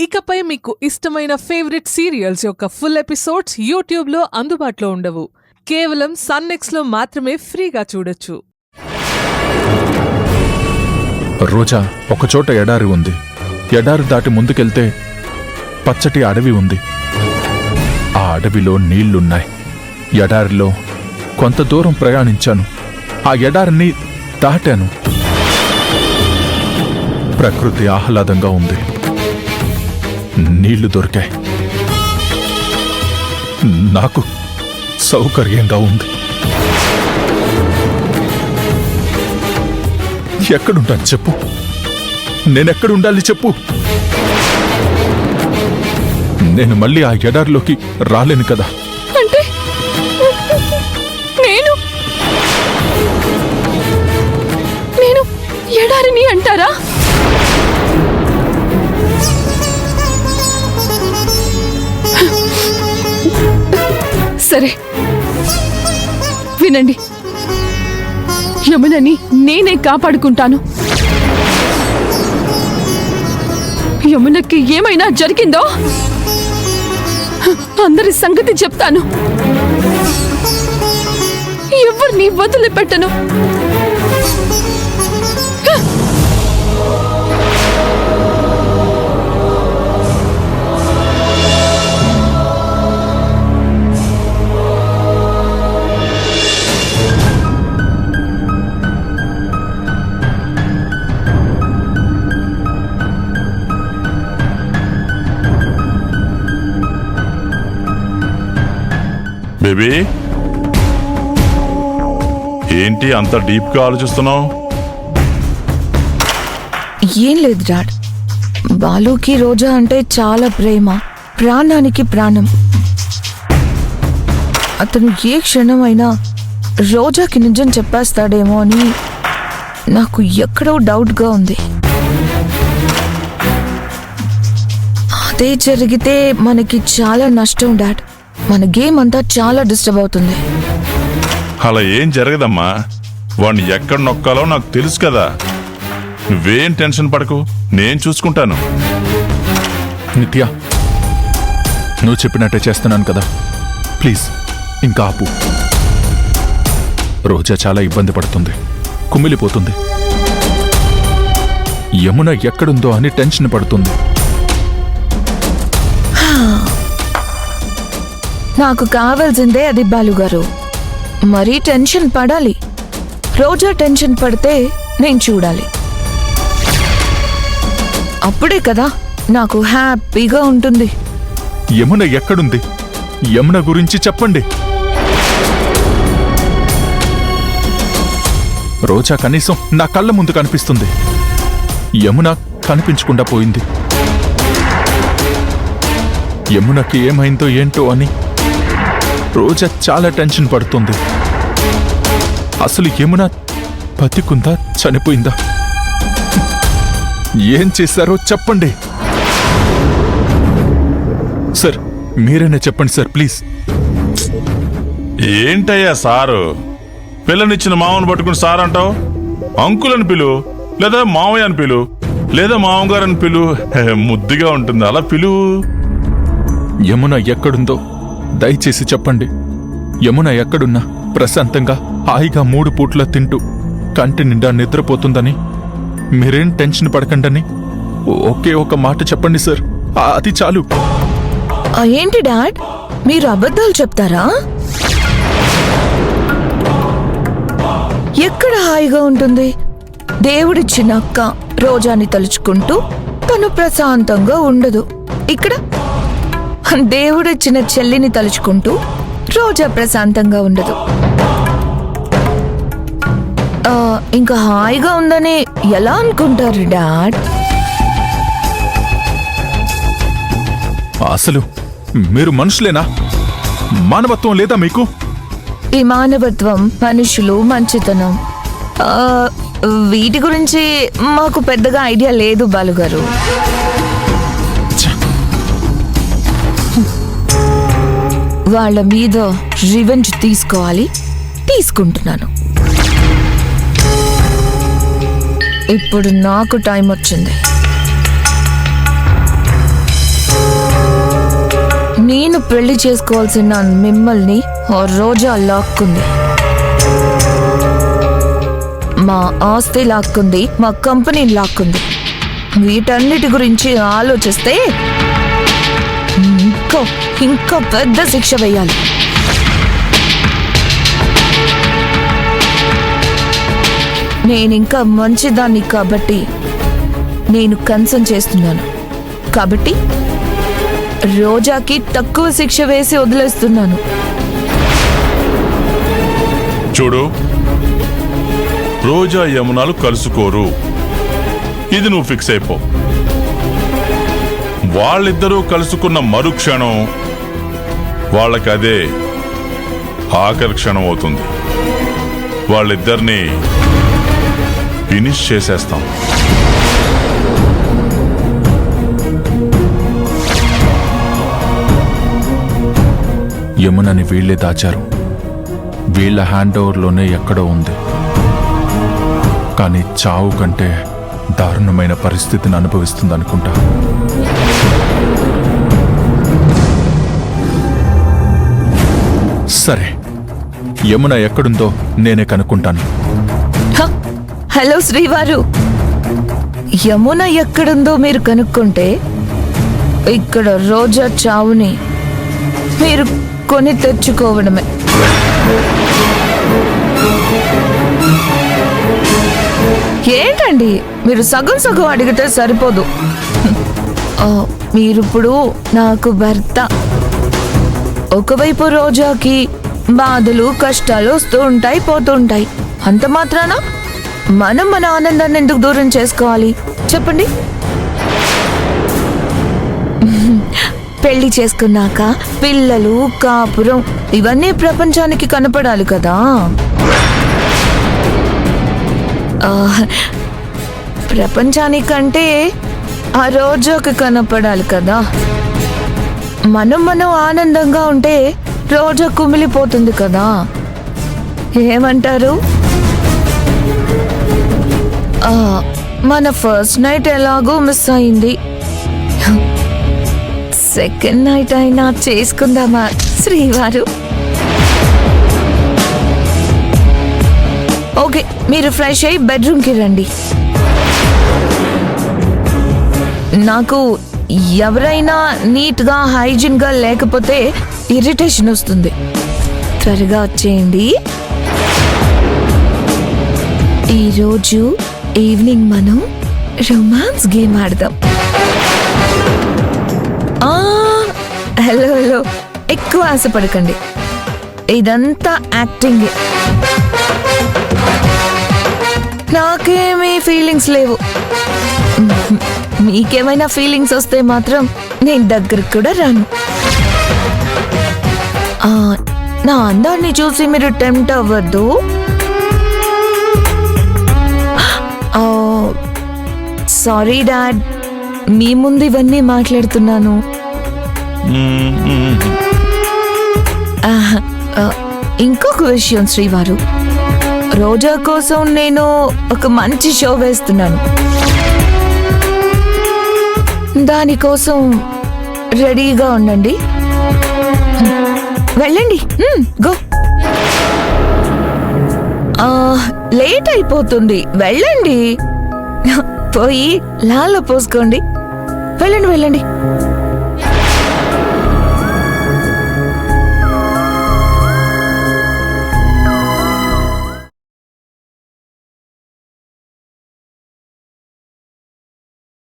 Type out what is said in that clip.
ఇకపై మీకు ఇష్టమైన ఫేవరెట్ సీరియల్స్ యొక్క ఫుల్ ఎపిసోడ్స్ యూట్యూబ్లో అందుబాటులో ఉండవు. కేవలం సన్నెక్స్లో మాత్రమే ఫ్రీగా చూడొచ్చు. రోజా ఒకచోట ఎడారి ఉంది. ఎడారి దాటి ముందుకెళ్తే పచ్చటి అడవి ఉంది. ఆ అడవిలో నీళ్లున్నాయి. ఎడారిలో కొంత దూరం ప్రయాణించాను. ఆ ఎడారిని దాటాను. ప్రకృతి ఆహ్లాదంగా ఉంది. నీళ్లు దొరికాయి. నాకు సౌకర్యంగా ఉంది. ఎక్కడుంటాను చెప్పు? నేనెక్కడుండాలి చెప్పు? నేను మళ్ళీ ఆ ఎడారిలోకి రాలేను కదా. అంటే నేను ఎడారిని అంటారా? సరే వినండి, యమునని నేనే కాపాడుకుంటాను. యమునకి ఏమైనా జరిగిందో అందరి సంగతి చెప్తాను. ఎవరిని వదిలిపెట్టను. బేబీ, ఏంటి అంత డీప్గా ఆలోచిస్తున్నావు? ఏం లేదు డాడ్, బాలుకి రోజా అంటే చాలా ప్రేమ, ప్రాణానికి ప్రాణం. అతను ఏ క్షణమైనా రోజాకి నిజం చెప్పేస్తాడేమో అని నాకు ఎక్కడో డౌట్గా ఉంది. అదే జరిగితే మనకి చాలా నష్టం డాడ్. మన గేమ్ అంతా చాలా డిస్టర్బ్ అవుతుంది. అలా ఏం జరగదమ్మా. వాడిని ఎక్కడ నొక్కాలో నాకు తెలుసు కదా. నువ్వేం టెన్షన్ పడకు, నేను చూసుకుంటాను. నిత్య, నువ్వు చెప్పినట్టే చేస్తున్నాను కదా. ప్లీజ్ ఇంకా ఆపు. రోజా చాలా ఇబ్బంది పడుతుంది, కుమిలిపోతుంది. యమున ఎక్కడుందో అని టెన్షన్ పడుతుంది. నాకు కావాల్సిందే అది బాలుగారు. మరీ టెన్షన్ పడాలి. రోజా టెన్షన్ పడితే నేను చూడాలి. అప్పుడే కదా నాకు హ్యాపీగా ఉంటుంది. యమున ఎక్కడుంది? యమున గురించి చెప్పండి. రోజా కనీసం నా కళ్ళ ముందు కనిపిస్తుంది. యమున కనిపించకుండా పోయింది. యమునకి ఏమైందో ఏంటో అని రోజా చాలా టెన్షన్ పడుతుంది. అసలు యమున బతికుందా చనిపోయిందా? ఏం చేశారో చెప్పండి సార్. మీరైనా చెప్పండి సార్ ప్లీజ్. ఏంటయ్యా సారు, పిల్లనిచ్చిన మామను పట్టుకుని సార్ అంటావు? అంకులని పిలు, లేదా మామయ్య అని పిలు, లేదా మామగారని పిలు. ముద్దుగా ఉంటుంది, అలా పిలు. యమున ఎక్కడుందో దయచేసి చెప్పండి. యమున ఎక్కడున్నా ప్రశాంతంగా హాయిగా 3 పూట్ల తింటూ కంటి నిండా నిద్రపోతుందని, మీరేం టెన్షన్ పడకండని ఒకే ఒక మాట చెప్పండి సార్. అది చాలు. ఏంటి డాడ్, మీరు అబద్ధాలు చెప్తారా? ఎక్కడ హాయిగా ఉంటుంది? దేవుడిచ్చిన అక్క రోజాని తలుచుకుంటూ తను ప్రశాంతంగా ఉండదు. ఇక్కడ దేవుడిచ్చిన చెల్లిని తలుచుకుంటూ రోజా ప్రశాంతంగా ఉండదు. ఇంకా హాయిగా ఉందని ఎలా అనుకుంటారు డాడ్? అసలు మీరు మనుషులేనా? మానవత్వం లేదా మీకు? ఈ మానవత్వం, మనుషులు, మంచితనం వీటి గురించి మాకు పెద్దగా ఐడియా లేదు బాలుగారు. వాళ్ళ మీద రివెంజ్ తీసుకోవాలి, తీసుకుంటున్నాను. ఇప్పుడు నాకు టైం వచ్చింది. నేను పెళ్లి చేసుకోవాల్సిన మిమ్మల్ని ఓ రోజా లాక్కుంది. మా ఆస్తి లాక్కుంది, మా కంపెనీ లాక్కుంది. వీటన్నిటి గురించి ఆలోచిస్తే ఇంకా పెద్ద శిక్ష వేయాలి. నేనింకా మంచిదాన్ని కాబట్టి నేను కన్సర్న్ చేస్తున్నాను. కాబట్టి రోజాకి తక్కువ శిక్ష వేసి వదిలేస్తున్నాను. చూడు, రోజా యమునాలు కలుసుకోరు, ఇది నువ్వు ఫిక్స్ అయిపో. వాళ్ళిద్దరూ కలుసుకున్న మరుక్షణం వాళ్ళకి అదే ఆఖరి క్షణం అవుతుంది. వాళ్ళిద్దరినీ ఫినిష్ చేసేస్తాం. యమునని వీళ్లే దాచారు. వీళ్ల హ్యాండ్ ఓవర్లోనే ఎక్కడో ఉంది. కానీ చావు కంటే దారుణమైన పరిస్థితిని అనుభవిస్తుందనుకుంటా. సరే, యమున ఎక్కడుందో నేనే కనుక్కుంటాను. హలో శ్రీవారు, యమున ఎక్కడుందో మీరు కనుక్కుంటే ఇక్కడ రోజా చావుని మీరు కొని తెచ్చుకోవడమే. ఏంటండి మీరు సగం సగం అడిగితే సరిపోదు. మీరిప్పుడు నాకు భర్త. ఒకవైపు రోజాకి బాధలు కష్టాలు వస్తూ ఉంటాయి, పోతూ ఉంటాయి. అంత మాత్రాన మనం మన ఆనందాన్ని ఎందుకు దూరం చేసుకోవాలి చెప్పండి? పెళ్లి చేసుకున్నాక పిల్లలు, కాపురం ఇవన్నీ ప్రపంచానికి కనపడాలి కదా. ప్రపంచానికంటే ఆ రోజుకి కనపడాలి కదా. మనం ఆనందంగా ఉంటే రోజు కుమిలిపోతుంది కదా. ఏమంటారు? మన ఫస్ట్ నైట్ ఎలాగో మిస్ అయింది. సెకండ్ నైట్ అయినా చేసుకుందామా శ్రీవారు? ఓకే, మీరు ఫ్రెష్ అయ్యి బెడ్రూమ్కి రండి. నాకు ఎవరైనా నీట్గా హైజీన్గా లేకపోతే ఇరిటేషన్ వస్తుంది. త్వరగా వచ్చేయండి. ఈరోజు ఈవినింగ్ మనం రొమాన్స్ గేమ్ ఆడదాం. హలో, ఎక్కువ ఆశపడకండి. ఇదంతా యాక్టింగ్. నాకేమీ ఫీలింగ్స్ లేవు. మీకేమైనా ఫీలింగ్స్ వస్తే మాత్రం నేను దగ్గరకు కూడా రాను. నా అందాన్ని చూసి మీరు టెంప్ట్ అవ్వద్దు. సారీ డాడ్, మీ ముందు ఇవన్నీ మాట్లాడుతున్నాను. ఇంకొక విషయం శ్రీవారు, రోజా కోసం నేను ఒక మంచి షో వేస్తున్నాను. దానికోసం రెడీగా ఉండండి. వెళ్ళండి, గో. లేట్ అయిపోతుంది, వెళ్ళండి. పోయి లాలో పోసుకోండి. వెళ్ళండి.